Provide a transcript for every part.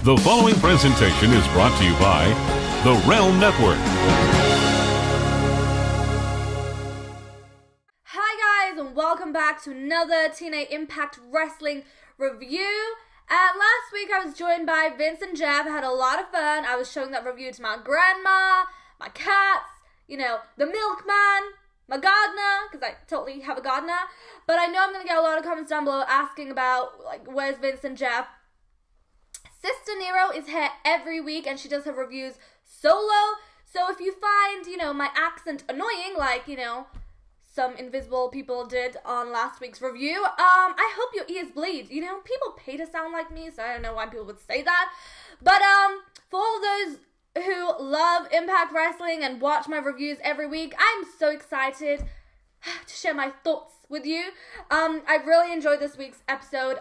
The following presentation is brought to you by the Realm Network. Hi guys, and welcome back to another TNA Impact Wrestling review. Last week I was joined by Vince and Jeff. I had a lot of fun. I was showing that review to my grandma, my cats, the milkman, my gardener, because I totally have a gardener. But I know I'm going to get a lot of comments down below asking about, where's Vince and Jeff? Sister Nero is here every week, and she does her reviews solo. So if you find, my accent annoying, some invisible people did on last week's review, I hope your ears bleed. People pay to sound like me, so I don't know why people would say that. But, for all those who love Impact Wrestling and watch my reviews every week, I'm so excited to share my thoughts with you. I really enjoyed this week's episode.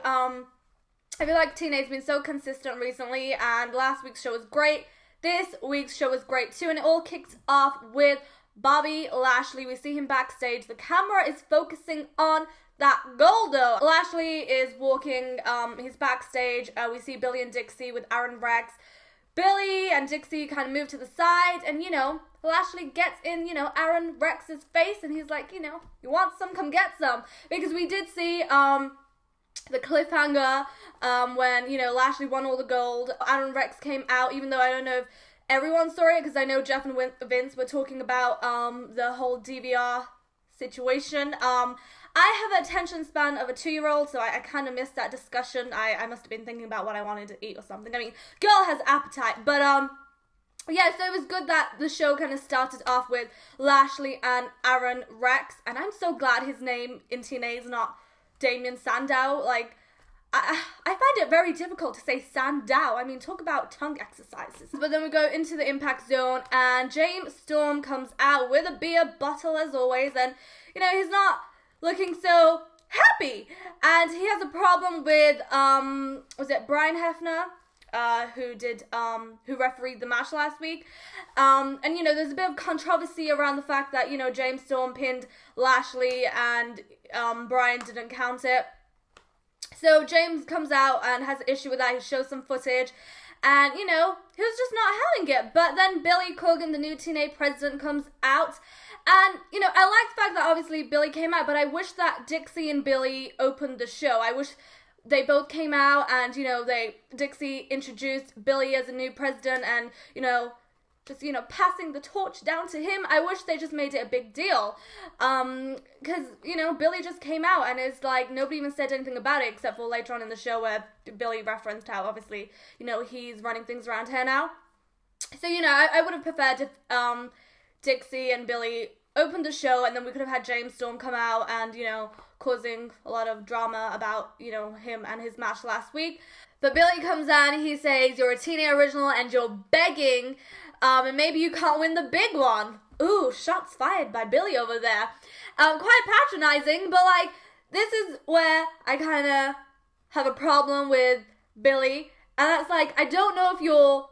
I feel like TNA's been so consistent recently, and last week's show was great. This week's show was great too, and it all kicked off with Bobby Lashley. We see him backstage. The camera is focusing on that goal, though. Lashley is walking, he's backstage. We see Billy and Dixie with Aaron Rex. Billy and Dixie kind of move to the side, and, Lashley gets in, Aaron Rex's face, and he's like, you want some, come get some. Because we did see, the cliffhanger, when, Lashley won all the gold. Aaron Rex came out, even though I don't know if everyone saw it, because I know Jeff and Vince were talking about, the whole DVR situation. I have an attention span of a 2-year-old, so I kind of missed that discussion. I must have been thinking about what I wanted to eat or something. I mean, girl has appetite, but, yeah, so it was good that the show kind of started off with Lashley and Aaron Rex, and I'm so glad his name in TNA is not Damien Sandow. I find it very difficult to say Sandow. I mean, talk about tongue exercises. But then we go into the Impact Zone, and James Storm comes out with a beer bottle as always, and, he's not looking so happy. And he has a problem with, was it Brian Hefner? Who refereed the match last week. And, there's a bit of controversy around the fact that, James Storm pinned Lashley and, Brian didn't count it. So James comes out and has an issue with that. He shows some footage, and, he was just not having it. But then Billy Corgan, the new TNA president, comes out. And, I like the fact that obviously Billy came out, but I wish that Dixie and Billy opened the show. I wish they both came out and, Dixie introduced Billy as a new president and, just, passing the torch down to him. I wish they just made it a big deal. Because, Billy just came out and it's like nobody even said anything about it except for later on in the show where Billy referenced how obviously, he's running things around here now. So, I would have preferred if, Dixie and Billy opened the show, and then we could have had James Storm come out and, causing a lot of drama about, him and his match last week. But Billy comes out and he says, you're a TNA original and you're begging, and maybe you can't win the big one. Ooh, shots fired by Billy over there. Quite patronizing, but, this is where I kind of have a problem with Billy, and that's I don't know if you're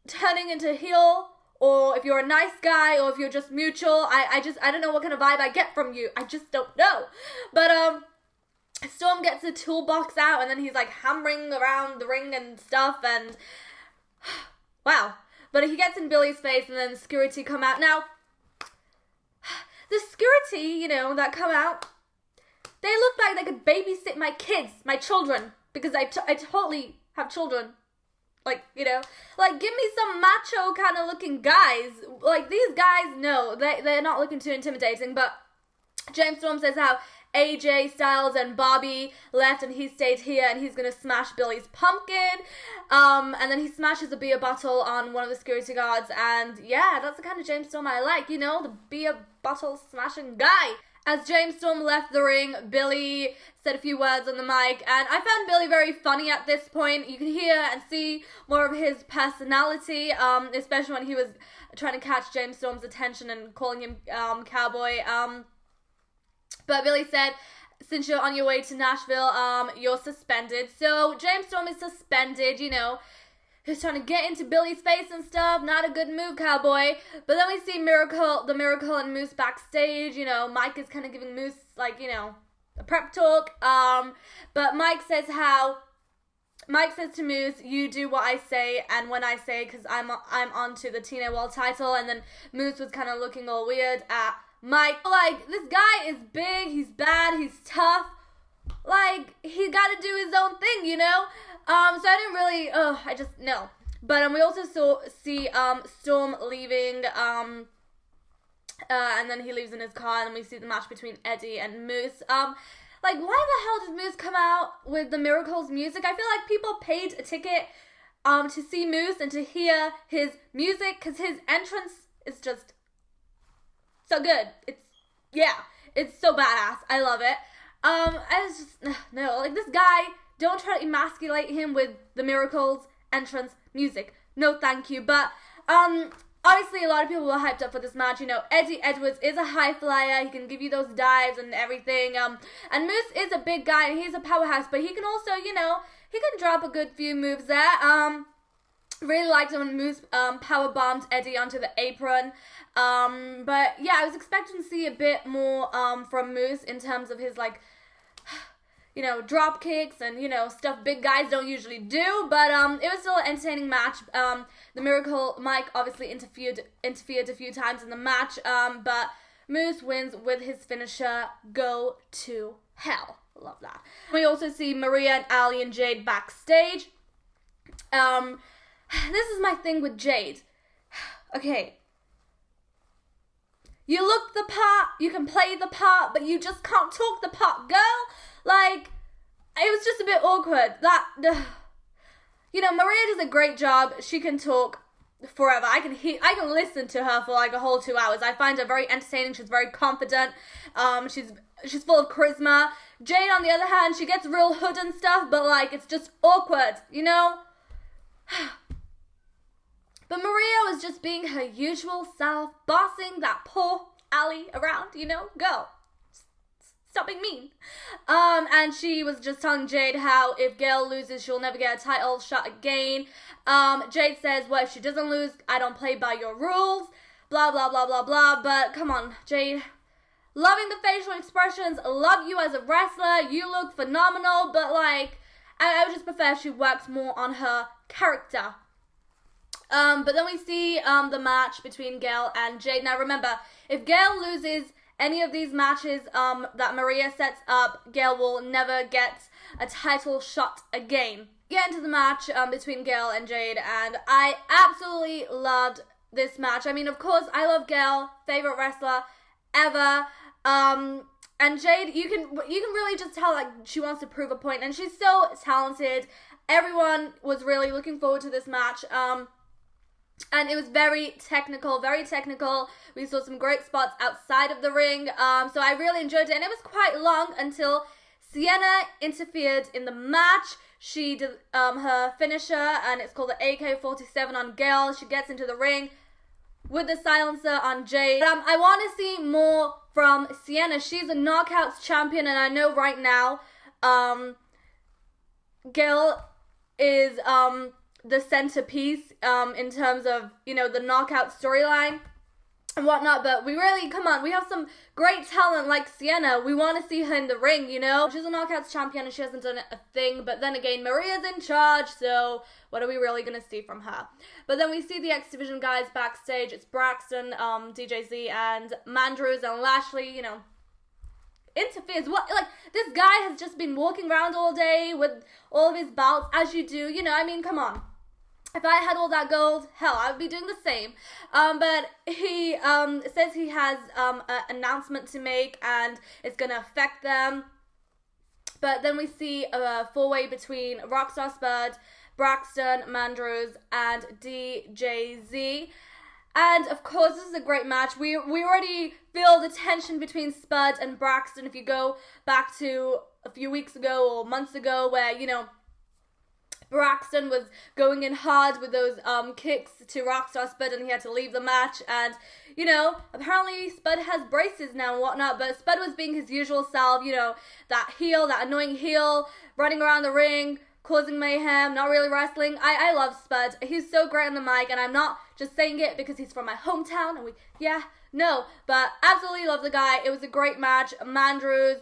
turning into heel, or if you're a nice guy, or if you're just mutual. I don't know what kind of vibe I get from you. I just don't know. But, Storm gets the toolbox out, and then he's, hammering around the ring and stuff, and, wow. But he gets in Billy's face, and then the security come out. Now, the security, that come out, they look like they could babysit my kids, my children, because I totally have children. Give me some macho kind of looking guys. These guys, no, they're not looking too intimidating, but James Storm says how AJ Styles and Bobby left and he stayed here and he's gonna smash Billy's pumpkin. And then he smashes a beer bottle on one of the security guards, and yeah, that's the kind of James Storm I like, the beer bottle smashing guy. As James Storm left the ring, Billy said a few words on the mic, and I found Billy very funny at this point. You can hear and see more of his personality, especially when he was trying to catch James Storm's attention and calling him cowboy. But Billy said, since you're on your way to Nashville, you're suspended. So James Storm is suspended, He's trying to get into Billy's face and stuff. Not a good move, cowboy. But then we see the Miracle and Moose backstage. Mike is kind of giving Moose, a prep talk. But Mike says how Mike says to Moose, "You do what I say, and when I say, because I'm on to the TNA World title." And then Moose was kind of looking all weird at Mike. Like, this guy is big, he's bad, he's tough. Like, he got to do his own thing, you know? So I didn't really, I just, no. But we also see Storm leaving, and then he leaves in his car, and then we see the match between Eddie and Moose. Like, why the hell did Moose come out with the Miracles music? I feel like people paid a ticket to see Moose and to hear his music, because his entrance is just so good. It's so badass. I love it. I was just, no, like, this guy, don't try to emasculate him with the Miracles entrance music. No, thank you. But, obviously, a lot of people were hyped up for this match. You know, Eddie Edwards is a high flyer. He can give you those dives and everything. And Moose is a big guy, and he's a powerhouse. But he can also, you know, he can drop a good few moves there. Really liked it when Moose power bombed Eddie onto the apron. But yeah, I was expecting to see a bit more from Moose in terms of his, like, you know, drop kicks and, you know, stuff big guys don't usually do. But it was still an entertaining match. The Miracle Mike obviously interfered a few times in the match. But Moose wins with his finisher, Go to Hell. Love that. We also see Maria and Ali and Jade backstage. This is my thing with Jade. Okay. You look the part, you can play the part, but you just can't talk the part, girl. Like, it was just a bit awkward. You know, Maria does a great job. She can talk forever. I can listen to her for like a whole 2 hours. I find her very entertaining. She's very confident. She's full of charisma. Jade, on the other hand, she gets real hood and stuff, but like, it's just awkward, you know? But Maria was just being her usual self, bossing that poor Ali around, you know? Go. Stop being mean. And she was just telling Jade how if Gail loses, she'll never get a title shot again. Jade says, well, if she doesn't lose, I don't play by your rules. Blah, blah, blah, blah, blah. But come on, Jade. Loving the facial expressions. Love you as a wrestler. You look phenomenal. But like, I would just prefer if she worked more on her character. But then we see the match between Gail and Jade. Now remember, if Gail loses any of these matches that Maria sets up, Gail will never get a title shot again. Get into the match between Gail and Jade, and I absolutely loved this match. I mean, of course, I love Gail, favorite wrestler ever. And Jade, you can really just tell like she wants to prove a point, and she's so talented. Everyone was really looking forward to this match. And it was very technical, very technical. We saw some great spots outside of the ring. So I really enjoyed it. And it was quite long until Sienna interfered in the match. She did her finisher, and it's called the AK-47 on Gail. She gets into the ring with the silencer on Jade. I want to see more from Sienna. She's a Knockouts champion, and I know right now Gail is the centerpiece in terms of, you know, the knockout storyline and whatnot. But we really, come on, we have some great talent like Sienna. We want to see her in the ring, you know. She's a knockouts champion and she hasn't done a thing. But then again, Maria's in charge, so what are we really going to see from her? But then we see the X Division guys backstage. It's Braxton, DJZ, and Mandrews, and Lashley, you know, interferes. What, like, this guy has just been walking around all day with all of his belts, as you do, you know. I mean, come on. If I had all that gold, hell, I would be doing the same. But he says he has an announcement to make, and it's going to affect them. But then we see a four-way between Rockstar Spud, Braxton, Mandrews, and DJZ. And, of course, this is a great match. We already feel the tension between Spud and Braxton if you go back to a few weeks ago or months ago where, you know, Braxton was going in hard with those kicks to Rockstar Spud and he had to leave the match. And, you know, apparently Spud has braces now and whatnot, but Spud was being his usual self, you know, that heel, that annoying heel, running around the ring, causing mayhem, not really wrestling. I love Spud. He's so great on the mic, and I'm not just saying it because he's from my hometown and but absolutely love the guy. It was a great match. Mandrews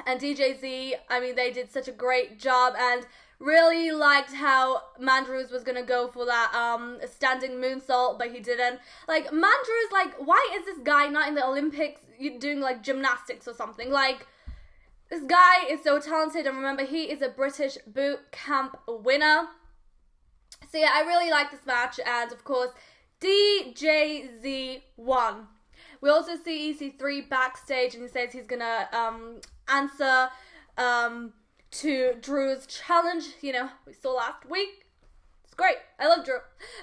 and DJZ, I mean, they did such a great job, and Really liked how Mandrews was gonna go for that standing moonsault, but he didn't. Like, Mandrews, like, why is this guy not in the Olympics doing like gymnastics or something? Like, this guy is so talented, and remember, he is a British boot camp winner. So yeah, I really like this match, and of course, DJZ won. We also see EC3 backstage, and he says he's gonna answer to Drew's challenge. You know, we saw last week. It's great. I love Drew.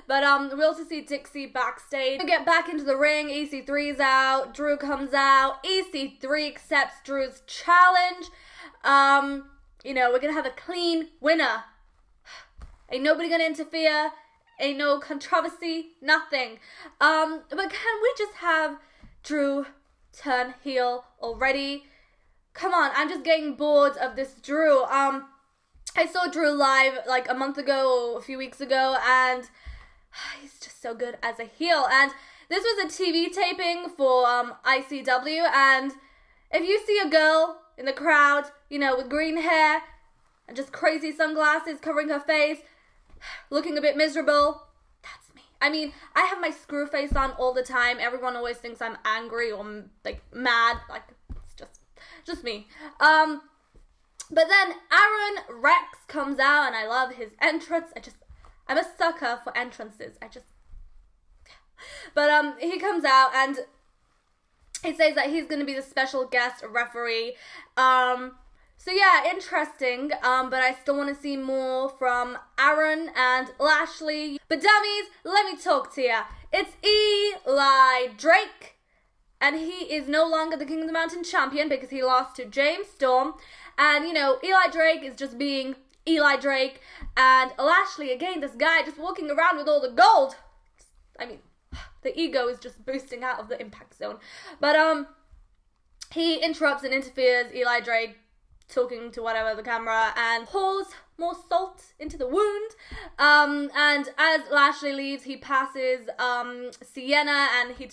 But we also see Dixie backstage. We get back into the ring. EC3's out. Drew comes out. EC3 accepts Drew's challenge. You know, we're gonna have a clean winner. Ain't nobody gonna interfere. Ain't no controversy. Nothing. But can we just have Drew turn heel already? Come on, I'm just getting bored of this Drew. I saw Drew live like a month ago or a few weeks ago, and he's just so good as a heel. And this was a TV taping for ICW, and if you see a girl in the crowd, you know, with green hair and just crazy sunglasses covering her face, looking a bit miserable, that's me. I mean, I have my screw face on all the time. Everyone always thinks I'm angry or like mad. Like, it's just me. But then Aaron Rex comes out, and I love his entrance. I'm a sucker for entrances. But he comes out, and he says that he's going to be the special guest referee. So yeah, interesting, but I still want to see more from Aaron and Lashley. But dummies, let me talk to ya. It's Eli Drake, and he is no longer the King of the Mountain champion because he lost to James Storm. And, you know, Eli Drake is just being Eli Drake, and Lashley, again, this guy just walking around with all the gold. I mean, the ego is just boosting out of the Impact Zone. But, he interrupts and interferes, Eli Drake talking to whatever, the camera, and pours more salt into the wound. And as Lashley leaves, he passes Sienna, and he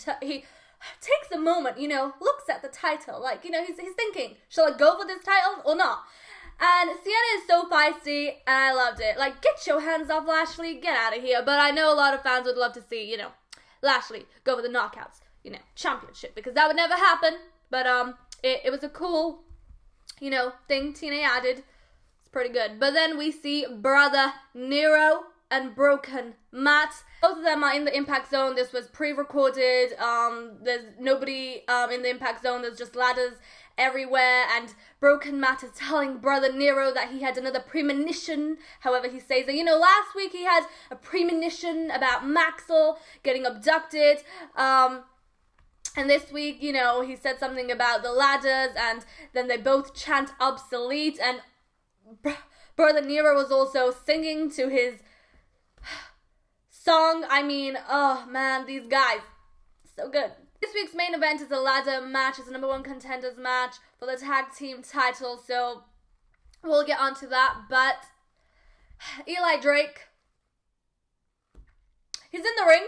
takes a moment, you know, looks at the title, like, you know, he's thinking, shall I go for this title or not? And Sienna is so feisty, and I loved it. Like, get your hands off Lashley, get out of here. But I know a lot of fans would love to see, you know, Lashley go for the knockouts, you know, championship, because that would never happen. But it was a cool, you know, thing TNA added. It's pretty good. But then we see Brother Nero and Broken Matt. Both of them are in the Impact Zone. This was pre-recorded. There's nobody in the Impact Zone. There's just ladders everywhere. And Broken Matt is telling Brother Nero that he had another premonition. However he says it. You know, last week he had a premonition about Maxwell getting abducted. And this week, you know, he said something about the ladders. And then they both chant obsolete. And Brother Nero was also singing to his song. I mean, oh man, these guys, so good. This week's main event is a ladder match. It's a number 1 contenders match for the tag team title, so we'll get onto that. But Eli Drake, he's in the ring,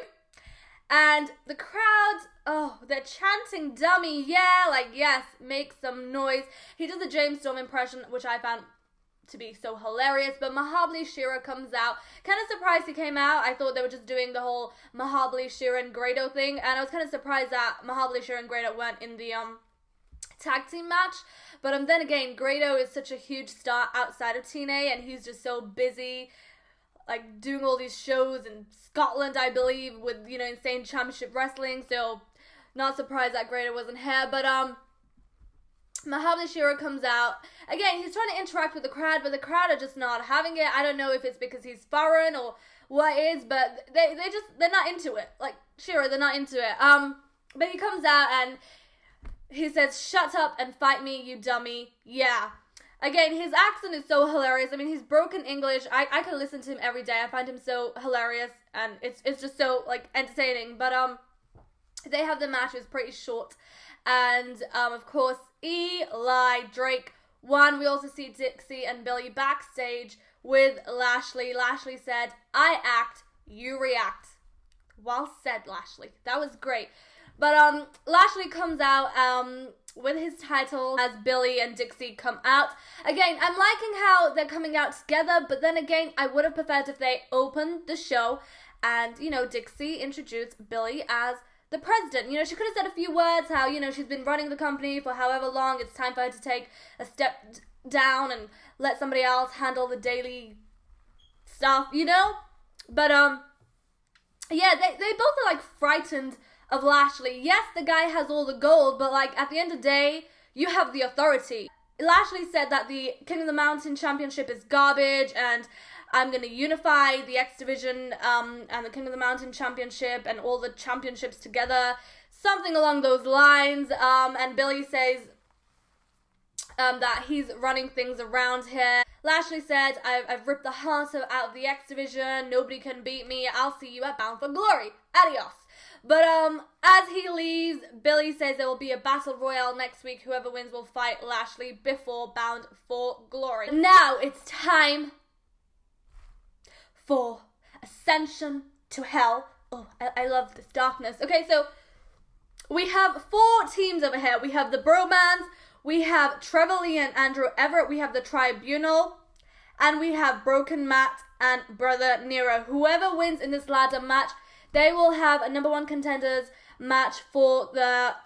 and the crowd, oh, they're chanting dummy, yeah, like, yes, make some noise. He does a James Storm impression, which I found to be so hilarious, but Mahabali Shera comes out. Kind of surprised he came out. I thought they were just doing the whole Mahabali Shera and Grado thing, and I was kind of surprised that Mahabali Shera and Grado weren't in the tag team match. But then again, Grado is such a huge star outside of TNA, and he's just so busy, like, doing all these shows in Scotland, I believe, with, you know, Insane Championship Wrestling, so not surprised that Grado wasn't here. But Mahabali Shera comes out. Again, he's trying to interact with the crowd, but the crowd are just not having it. I don't know if it's because he's foreign or what is, but they're not into it. Like, Shera, they're not into it. But he comes out and he says, "Shut up and fight me, you dummy." Yeah. Again, his accent is so hilarious. I mean, he's broken English. I could listen to him every day. I find him so hilarious, and it's just so, like, entertaining. But they have the match. It was pretty short. And, of course, Eli Drake won. We also see Dixie and Billy backstage with Lashley. Lashley said, "I act, you react." Well said, Lashley. That was great. But Lashley comes out, with his title as Billy and Dixie come out. Again, I'm liking how they're coming out together, but then again, I would have preferred if they opened the show and, you know, Dixie introduced Billy as the president. You know, she could have said a few words, how, you know, she's been running the company for however long, it's time for her to take a step down and let somebody else handle the daily stuff, you know? But, yeah, they both are, like, frightened of Lashley. Yes, the guy has all the gold, but, like, at the end of the day, you have the authority. Lashley said that the King of the Mountain Championship is garbage, and I'm going to unify the X Division and the King of the Mountain Championship and all the championships together. Something along those lines. And Billy says that he's running things around here. Lashley said, I've ripped the heart out of the X Division. Nobody can beat me. I'll see you at Bound for Glory. Adios. But as he leaves, Billy says there will be a battle royale next week. Whoever wins will fight Lashley before Bound for Glory. Now it's time for Ascension to Hell. Oh, I love this darkness. Okay, so we have 4 teams over here. We have the Bromans, we have Trevor Lee and Andrew Everett, we have the Tribunal, and we have Broken Matt and Brother Nero. Whoever wins in this ladder match, they will have a number 1 contenders match for the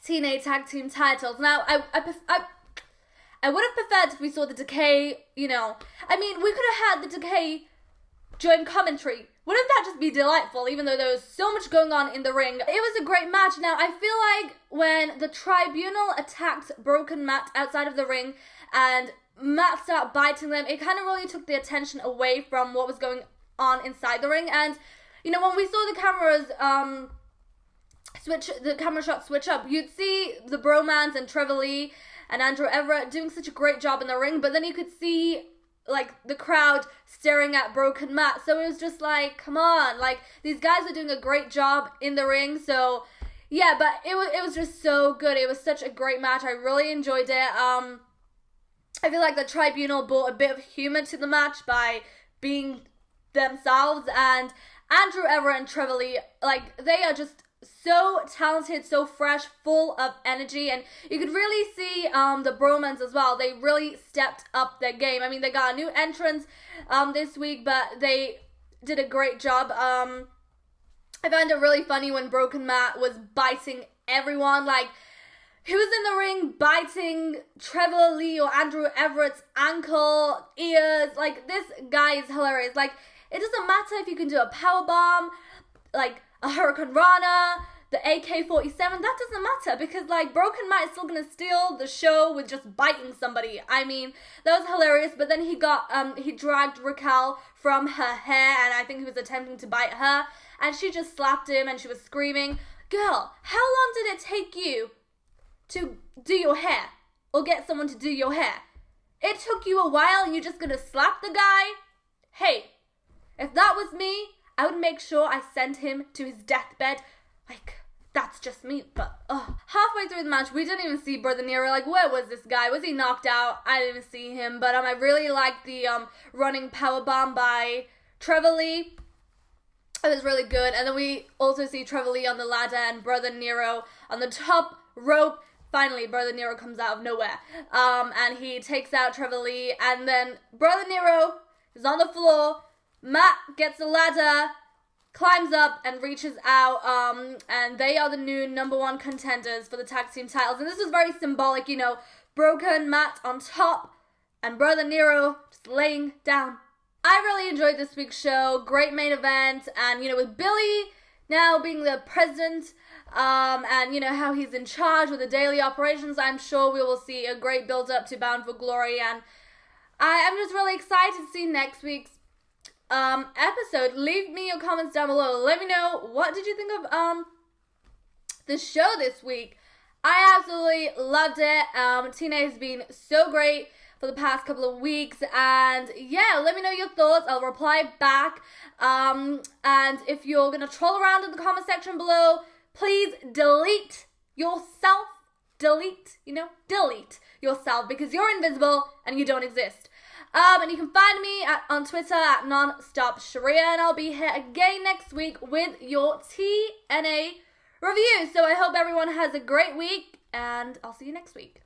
TNA Tag Team titles. Now, I would have preferred if we saw the Decay, you know. I mean, we could have had the Decay join commentary. Wouldn't that just be delightful, even though there was so much going on in the ring? It was a great match. Now, I feel like when the Tribunal attacked Broken Matt outside of the ring and Matt started biting them, it kind of really took the attention away from what was going on inside the ring. And, you know, when we saw the cameras, the camera shots switch up, you'd see the Bromans and Trevor Lee and Andrew Everett doing such a great job in the ring, but then you could see, like, the crowd staring at Broken Matt. So it was just like, come on, like, these guys are doing a great job in the ring. So yeah, but it was just so good. It was such a great match. I really enjoyed it. I feel like the Tribunal brought a bit of humor to the match by being themselves, and Andrew Everett and Trevor Lee, like, they are just so talented, so fresh, full of energy, and you could really see the Bromans as well. They really stepped up their game. I mean, they got a new entrance this week, but they did a great job. I found it really funny when Broken Matt was biting everyone. Like, he was in the ring biting Trevor Lee or Andrew Everett's ankle, ears. Like, this guy is hilarious. Like, it doesn't matter if you can do a powerbomb, like a Hurricane Rana, the AK-47, that doesn't matter, because, like, Broken Matt is still gonna steal the show with just biting somebody. I mean, that was hilarious. But then he dragged Raquel from her hair, and I think he was attempting to bite her, and she just slapped him, and she was screaming, "Girl, how long did it take you to do your hair, or get someone to do your hair? It took you a while, and you're just gonna slap the guy? Hey, if that was me, I would make sure I sent him to his deathbed. Like, that's just me." But halfway through the match, we didn't even see Brother Nero. Like, where was this guy? Was he knocked out? I didn't even see him. But I really liked the running powerbomb by Trevor Lee. It was really good. And then we also see Trevor Lee on the ladder and Brother Nero on the top rope. Finally, Brother Nero comes out of nowhere. And he takes out Trevor Lee. And then Brother Nero is on the floor. Matt gets the ladder, climbs up, and reaches out, and they are the new number 1 contenders for the tag team titles. And this is very symbolic, you know, Broken Matt on top, and Brother Nero just laying down. I really enjoyed this week's show. Great main event, and, you know, with Billy now being the president, and, you know, how he's in charge with the daily operations, I'm sure we will see a great build-up to Bound for Glory, and I'm just really excited to see next week's episode. Leave me your comments down below. Let me know, what did you think of the show this week? I absolutely loved it. TNA has been so great for the past couple of weeks, and yeah, let me know your thoughts. I'll reply back. And if you're gonna troll around in the comment section below, please delete yourself. Delete yourself, because you're invisible and you don't exist. And you can find me on Twitter at nonstopshariya, and I'll be here again next week with your TNA review. So I hope everyone has a great week, and I'll see you next week.